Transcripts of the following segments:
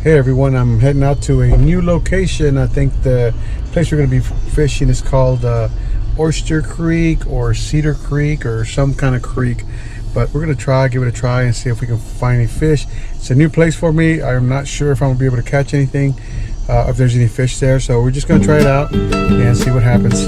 Hey everyone, I'm heading out to a new location. I think the place we're going to be fishing is called Oyster Creek or Cedar Creek or some kind of creek. But we're going to give it a try and see if we can find any fish. It's a new place for me. I'm not sure if I'm going to be able to catch anything, if there's any fish there. So we're just going to try it out and see what happens.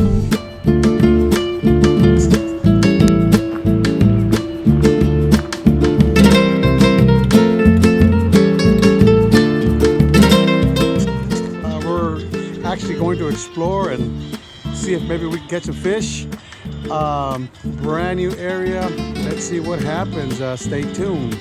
Actually going to explore and see if maybe we can catch some fish. Brand new area. Let's see what happens. Stay tuned.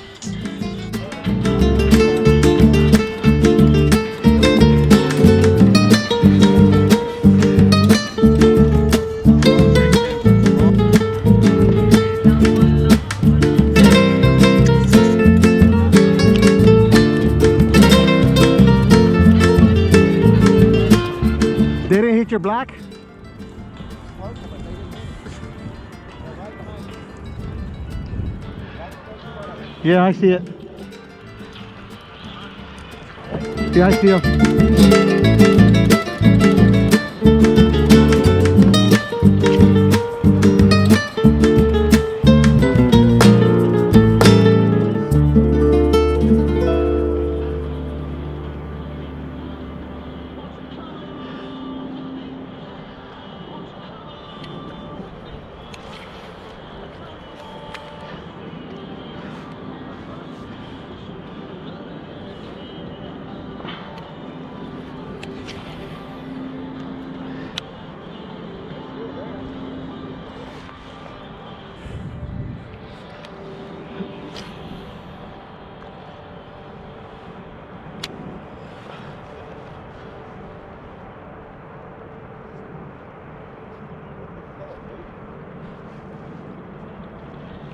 They didn't hit your black? Yeah, I see it. Yeah, I see him.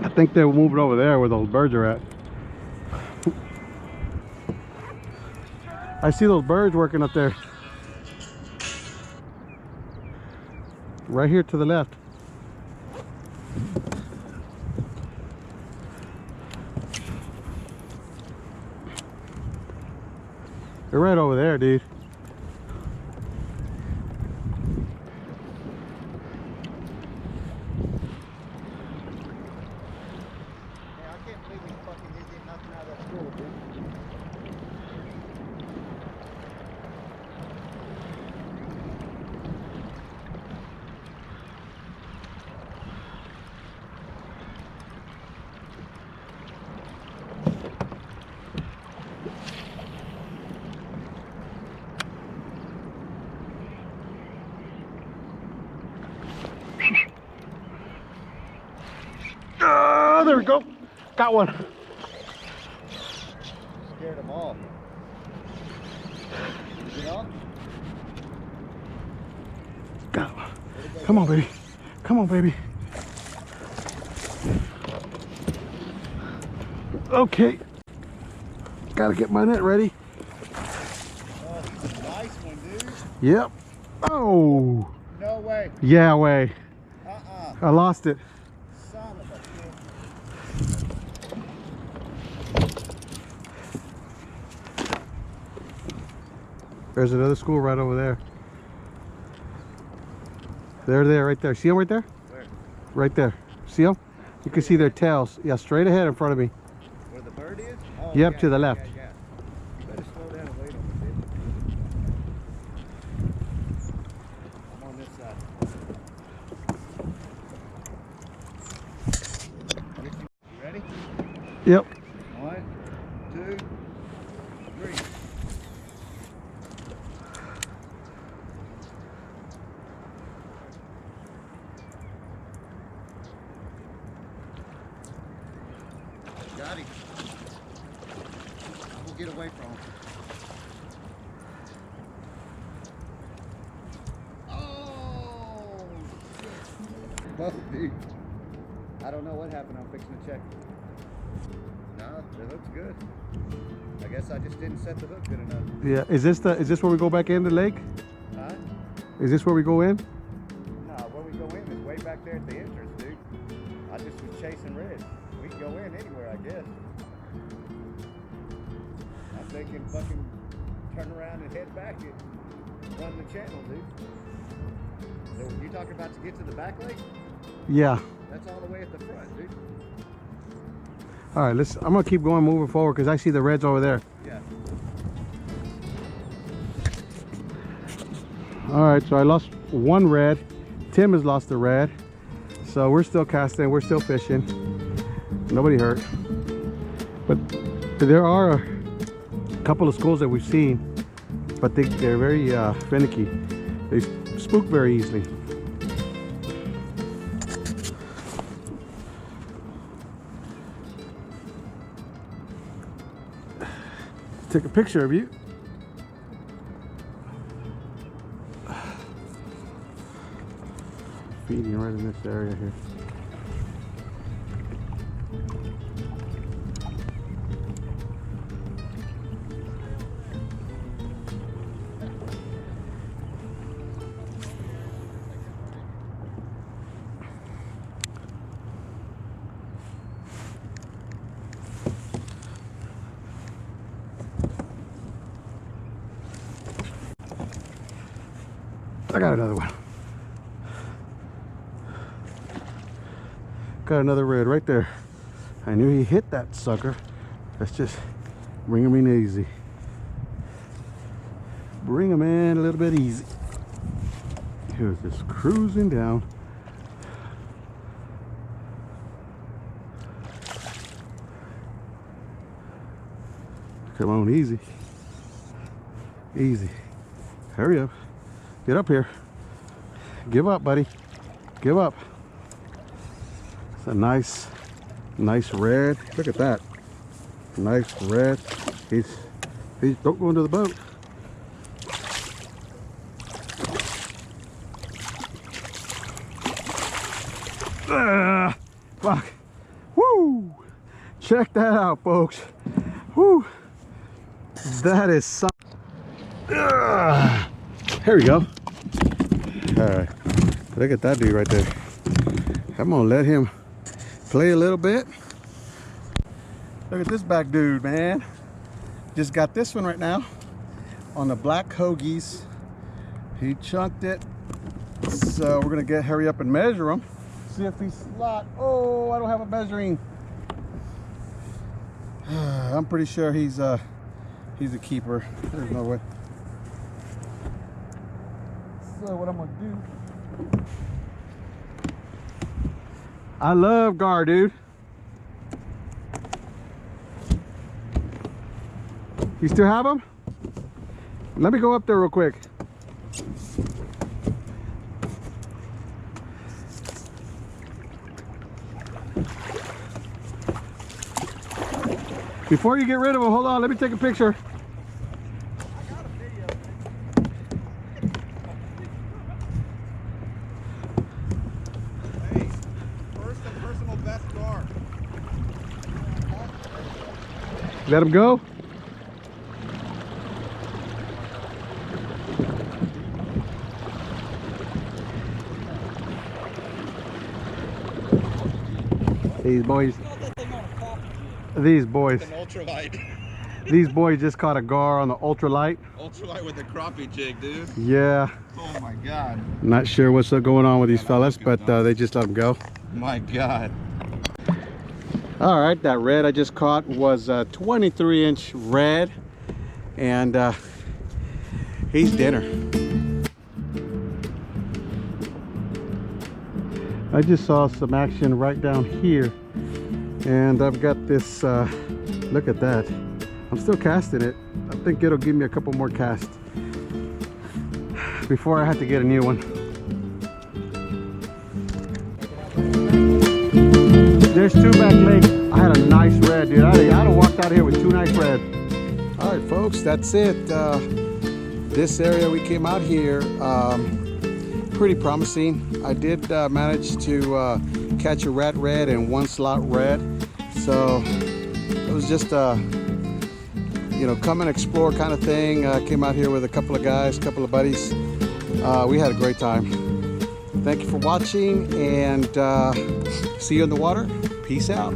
I think they're moving over there where those birds are at. I see those birds working up there. Right here to the left. They're right over there, dude. There we go. Got one. Scared them off. You know? Got one. Come on, baby. Come on, baby. Okay. Gotta get my net ready. Oh, he's a nice one, dude. Yep. Oh. No way. Yeah, way. I lost it. Son of a bitch. There's another school right over there. There, right there. See them right there? Where? Right there. See them? You can see their tails. Yeah, straight ahead in front of me. Where the bird is? Oh, Yep, yeah, to the left. Yeah. You better slow down and wait on the bitch. I'm on this side. You ready? Yep. 1, 2, 3. Got him. We'll get away from him. Oh, shit. Both, dude. I don't know what happened. I'm fixing to check. No, it looks good. I guess I just didn't set the hook good enough. Yeah. Is this where we go back in the lake? Huh? Is this where we go in? No, where we go in is way back there at the entrance, dude. I just was chasing reds. We can go in anywhere, I guess. I'm thinking fucking turn around and head back and run the channel, dude. So you talking about to get to the back lake? Yeah. That's all the way at the front, dude. All right, I'm gonna keep going, moving forward, because I see the reds over there. Yeah. All right, so I lost one red. Tim has lost a red. So we're still casting, we're still fishing. Nobody hurt. But there are a couple of schools that we've seen, but they're very finicky. They spook very easily. Take a picture of you. Feeding right in this area here. I got another one. Got another red right there. I knew he hit that sucker. Let's just bring him in easy. Bring him in a little bit easy. He was just cruising down. Come on, easy. Easy. Hurry up. Get up here. Give up, buddy. Give up. It's a nice red. Look at that. Nice red. He's don't go into the boat. Fuck. Woo! Check that out, folks. Woo! That is some. Here we go. All right. Look at that dude right there. I'm gonna let him play a little bit. Look at this back dude, man. Just got this one right now on the black hoagies. He chunked it. So we're gonna hurry up and measure him. See if he's slot. Oh, I don't have a measuring. I'm pretty sure he's a keeper. There's no way. So what I'm gonna do, I love gar, dude. You still have them? Let me go up there real quick. Before you get rid of them, hold on, let me take a picture. Let him go. These boys, these boys just caught a gar on the ultralight. Ultralight with a crappie jig, dude. Yeah. Oh my God. Not sure what's going on with these fellas, but they just let them go. My God. All right, that red I just caught was a 23-inch red, and he's dinner. I just saw some action right down here, and I've got this, look at that. I'm still casting it. I think it'll give me a couple more casts before I have to get a new one. There's two back lake. I had a nice red, dude. I'd have walked out here with two nice red. All right, folks, that's it. This area we came out here, pretty promising. I did manage to catch a rat red and one slot red. So it was just you know, come and explore kind of thing. Came out here with a couple of guys, a couple of buddies. We had a great time. Thank you for watching, and see you in the water. Peace out.